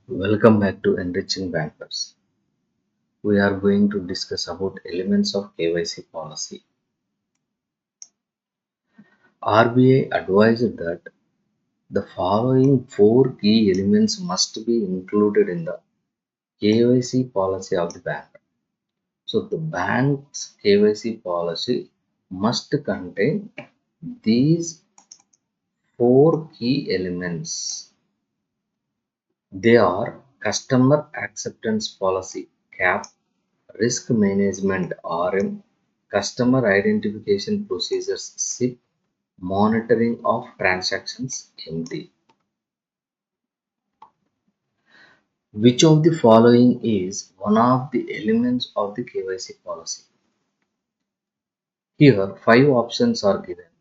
Welcome back to Enriching Bankers. We are going to discuss about elements of KYC policy. RBI advised that the following four key elements must be included in the KYC policy of the bank. So the bank's KYC policy must contain these four key elements. They are customer acceptance policy CAP, risk management RM, customer identification procedures SIP, monitoring of transactions MT. Which of the following is one of the elements of the KYC policy? Here, five options are given.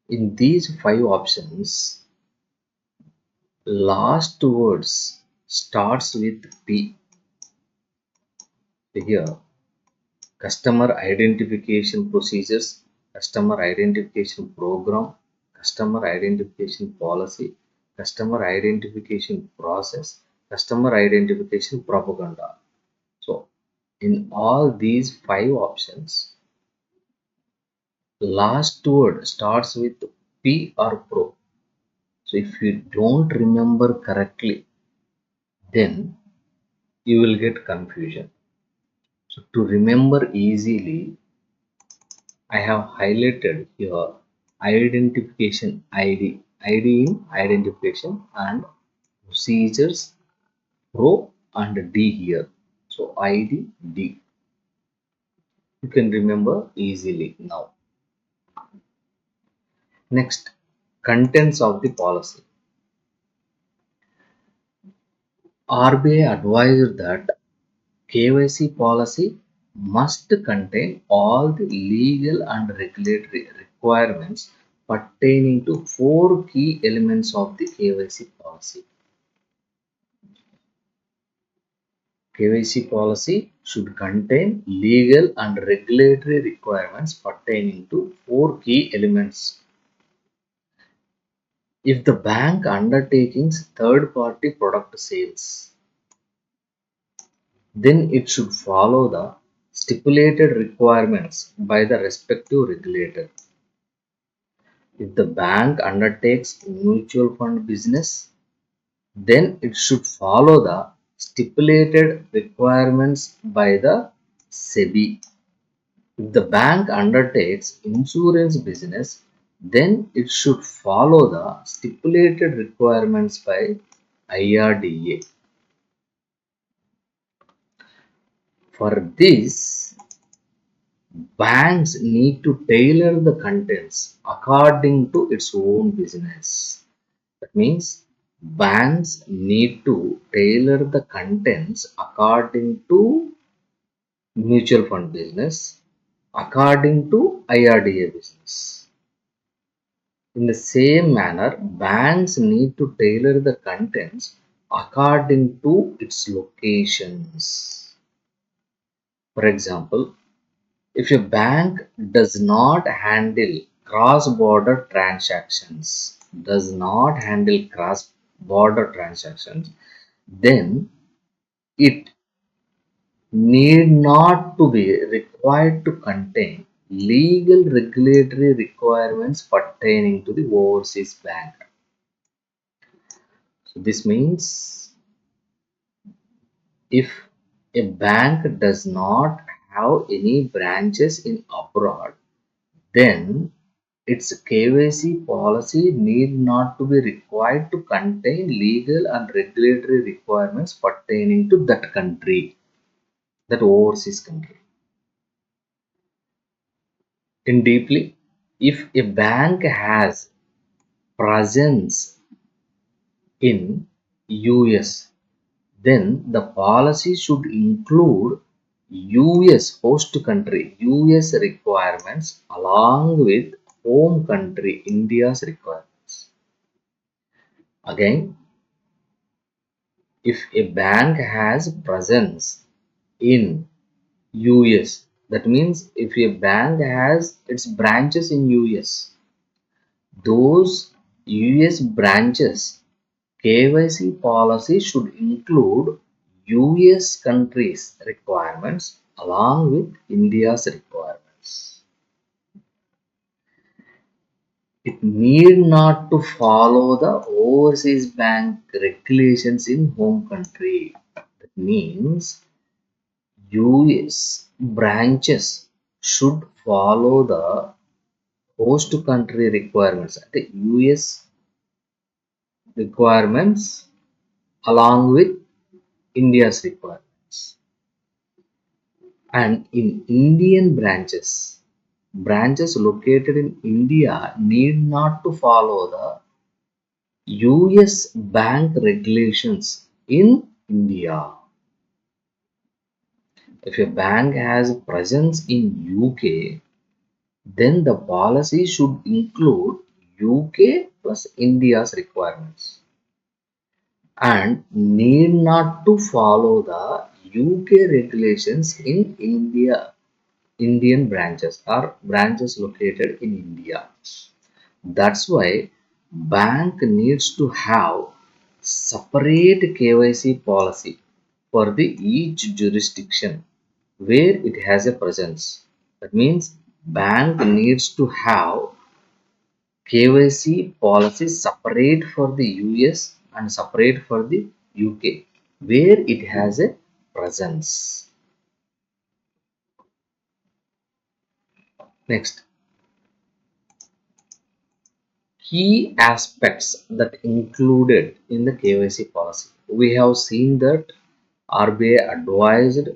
In these five options, last words starts with P. Here, customer identification procedures, customer identification program, customer identification policy, customer identification process, customer identification propaganda. So, in all these five options, last word starts with P or pro. So, if you don't remember correctly, then you will get confusion. So, to remember easily, I have highlighted here identification ID in identification and procedures pro and D here. So ID D. You can remember easily now. Next, contents of the policy. RBI advised that KYC policy must contain all the legal and regulatory requirements pertaining to four key elements of the KYC policy. KYC policy should contain legal and regulatory requirements pertaining to four key elements. If the bank undertakes third-party product sales, then it should follow the stipulated requirements by the respective regulator. If the bank undertakes mutual fund business, then it should follow the stipulated requirements by the SEBI. If the bank undertakes insurance business, then it should follow the stipulated requirements by IRDA. For this, banks need to tailor the contents according to its own business. That means banks need to tailor the contents according to mutual fund business, according to IRDA business. In the same manner, banks need to tailor the contents according to its locations. For example, if a bank does not handle cross-border transactions, then it need not to be required to contain legal regulatory requirements pertaining to the overseas bank. So this means if a bank does not have any branches in abroad, then its KYC policy need not to be required to contain legal and regulatory requirements pertaining to that country, that overseas country. In deeply, if a bank has presence in US, then the policy should include US host country, US requirements along with home country, India's requirements. Again, if a bank has presence in US, that means if a bank has its branches in US, those US branches KYC policy should include US countries' requirements along with India's requirements. It need not to follow the overseas bank regulations in home country. That means US branches should follow the host country requirements, the US requirements along with India's requirements. And in Indian branches located in India need not to follow the US bank regulations in India. If a bank has a presence in UK, then the policy should include UK plus India's requirements and need not to follow the UK regulations in Indian branches or branches located in India. That's why bank needs to have separate KYC policy for the each jurisdiction where it has a presence. That means bank needs to have KYC policy separate for the US and separate for the UK where it has a presence. Next, key aspects that included in the KYC policy. We have seen that RBI advised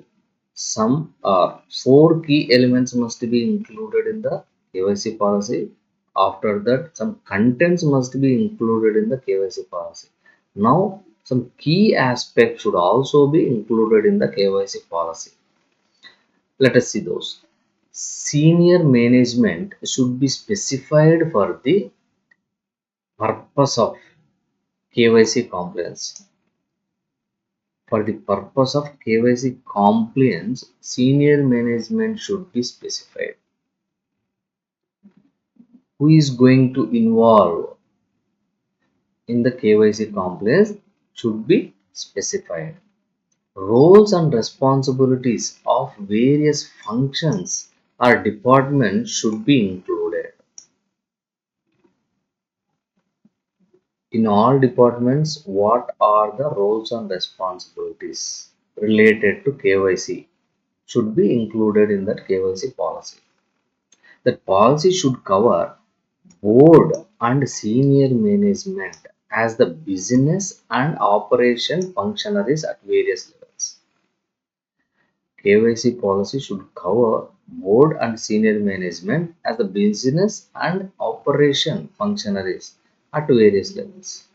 some four key elements must be included in the KYC policy. After that, some contents must be included in the KYC policy. Now, some key aspects should also be included in the KYC policy. Let us see those. Senior management should be specified for the purpose of KYC compliance. For the purpose of KYC compliance, senior management should be specified. Who is going to involve in the KYC compliance should be specified. Roles and responsibilities of various functions or departments should be included. In all departments, what are the roles and responsibilities related to KYC should be included in that KYC policy. That policy should cover board and senior management as the business and operation functionaries at various levels. KYC policy should cover board and senior management as the business and operation functionaries at various levels.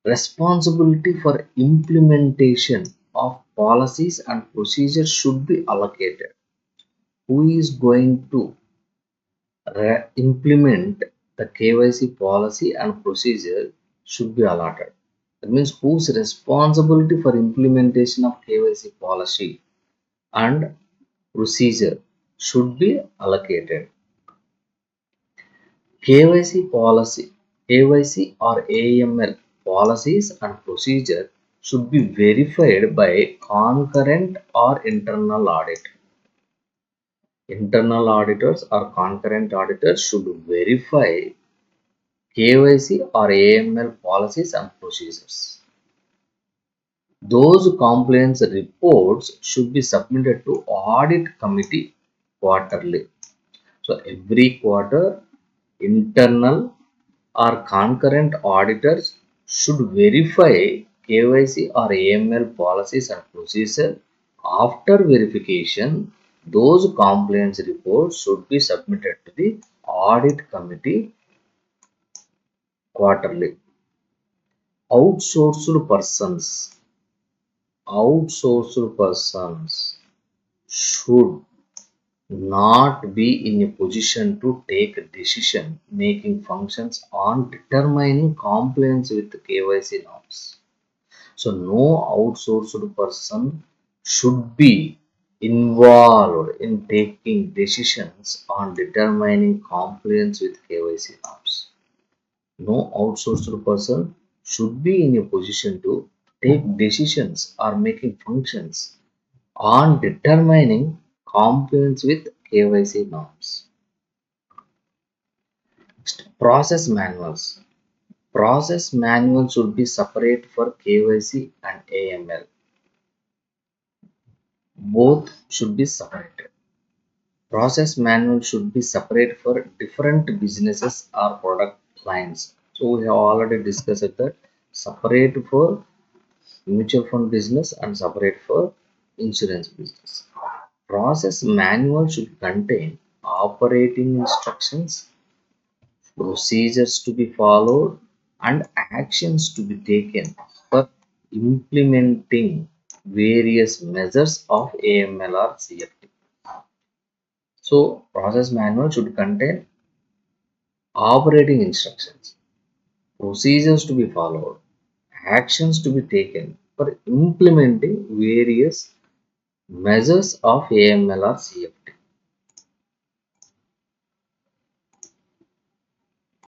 Responsibility for implementation of policies and procedures should be allocated. Who is going to implement the KYC policy and procedure should be allotted. That means whose responsibility for implementation of KYC policy and procedure should be allocated. KYC or AML policies and procedure should be verified by concurrent or internal audit. Internal auditors or concurrent auditors should verify KYC or AML policies and procedures. Those compliance reports should be submitted to audit committee quarterly. So every quarter, internal or concurrent auditors should verify KYC or AML policies and procedures. After verification, those compliance reports should be submitted to the audit committee quarterly. Outsourced persons should not be in a position to take decision making functions on determining compliance with KYC norms. So no outsourced person should be involved in taking decisions on determining compliance with KYC norms. No outsourced person should be in a position to take decisions or making functions on determining compliance with KYC norms. Next, process manuals. Process manual should be separate for KYC and AML. Both should be separated. Process manual should be separate for different businesses or product lines. So we have already discussed that separate for mutual fund business and separate for insurance business. Process manual should contain operating instructions, procedures to be followed, and actions to be taken for implementing various measures of AML or CFT. So, process manual should contain operating instructions, procedures to be followed, actions to be taken for implementing various measures of AML or CFT.